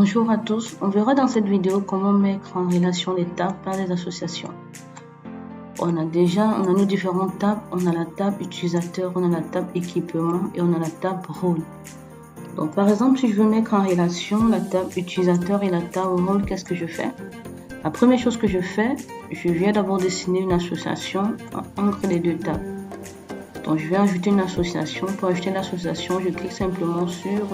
Bonjour à tous, on verra dans cette vidéo comment mettre en relation les tables par les associations. On a nos différentes tables, on a la table utilisateur, on a la table équipement et on a la table rôle. Donc par exemple, si je veux mettre en relation la table utilisateur et la table rôle, qu'est-ce que je fais? La première chose que je fais, je viens d'abord dessiner une association entre les deux tables. Donc je vais ajouter une association. Pour ajouter l'association, je clique simplement sur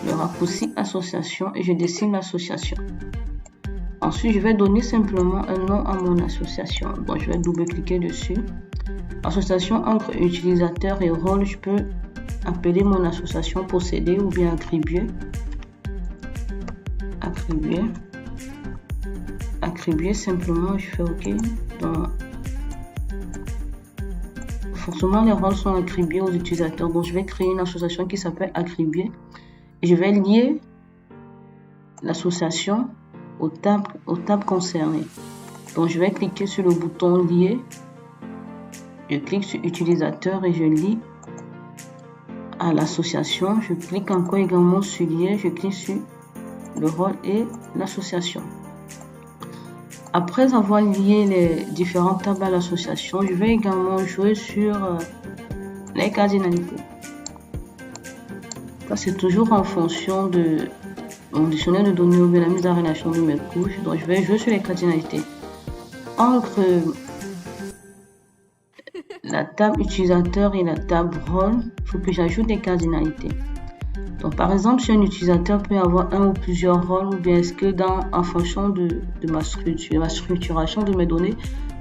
le raccourci association et je dessine l'association. Ensuite, je vais donner simplement un nom à mon association. Donc, je vais double-cliquer dessus. Association entre utilisateur et rôle, je peux appeler mon association possédée ou bien attribuer. Attribuer simplement, je fais OK. Donc, forcément, les rôles sont attribués aux utilisateurs. Donc, je vais créer une association qui s'appelle attribuer. Et je vais lier l'association aux tables concernées. Donc, je vais cliquer sur le bouton lier. Je clique sur utilisateur et je lis à l'association. Je clique encore également sur lier. Je clique sur le rôle et l'association. Après avoir lié les différentes tables à l'association, je vais également jouer sur les cardinalités. Ça, c'est toujours en fonction de mon dictionnaire de données ou de la mise en relation de mes couches. Donc, je vais jouer sur les cardinalités. Entre la table utilisateur et la table rôle, il faut que j'ajoute des cardinalités. Donc, par exemple, si un utilisateur peut avoir un ou plusieurs rôles, ou bien est-ce que en fonction de ma structuration de mes données,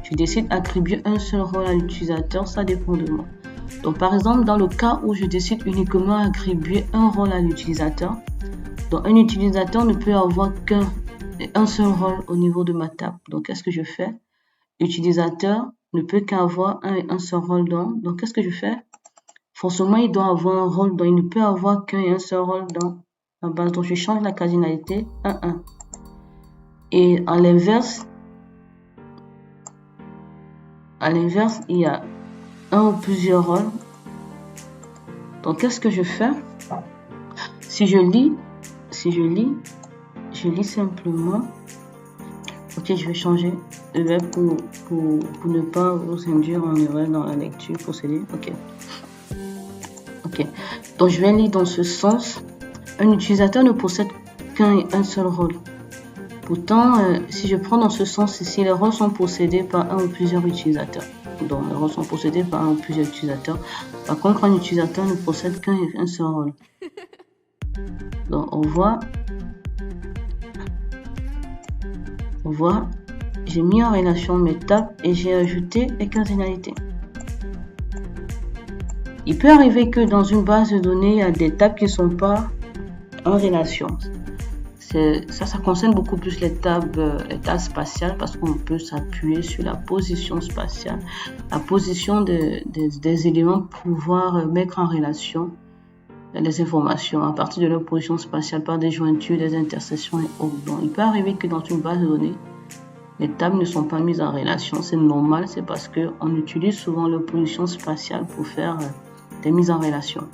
je décide d'attribuer un seul rôle à l'utilisateur, ça dépend de moi. Donc, par exemple, dans le cas où je décide uniquement d'attribuer un rôle à l'utilisateur, donc un utilisateur ne peut avoir qu'un seul rôle au niveau de ma table. Donc, qu'est-ce que je fais? L'utilisateur ne peut qu'avoir un seul rôle. Donc, qu'est-ce que je fais? Forcément, il doit avoir un rôle, donc il ne peut avoir qu'un seul rôle dans la base. Donc, je change la cardinalité 1-1. Et à l'inverse, il y a un ou plusieurs rôles. Donc, qu'est-ce que je fais? Si je lis simplement. Ok, je vais changer le verbe pour ne pas vous induire en erreur dans la lecture possédée. Ok. Donc, je vais lire dans ce sens. Un utilisateur ne possède qu'un seul rôle. Pourtant, si je prends dans ce sens ici, les rôles sont possédés par un ou plusieurs utilisateurs. Donc, les rôles sont possédés par un ou plusieurs utilisateurs. Par contre, un utilisateur ne possède qu'un seul rôle. Donc, on voit, j'ai mis en relation mes tables et j'ai ajouté les cardinalités. Il peut arriver que dans une base de données, il y a des tables qui ne sont pas en relation. Ça concerne beaucoup plus les tables spatiales parce qu'on peut s'appuyer sur la position spatiale, la position des éléments pour pouvoir mettre en relation les informations à partir de leur position spatiale par des jointures, des intersections et autres. Donc, il peut arriver que dans une base de données, les tables ne sont pas mises en relation. C'est normal, c'est parce qu'on utilise souvent leur position spatiale pour faire des mises en relation.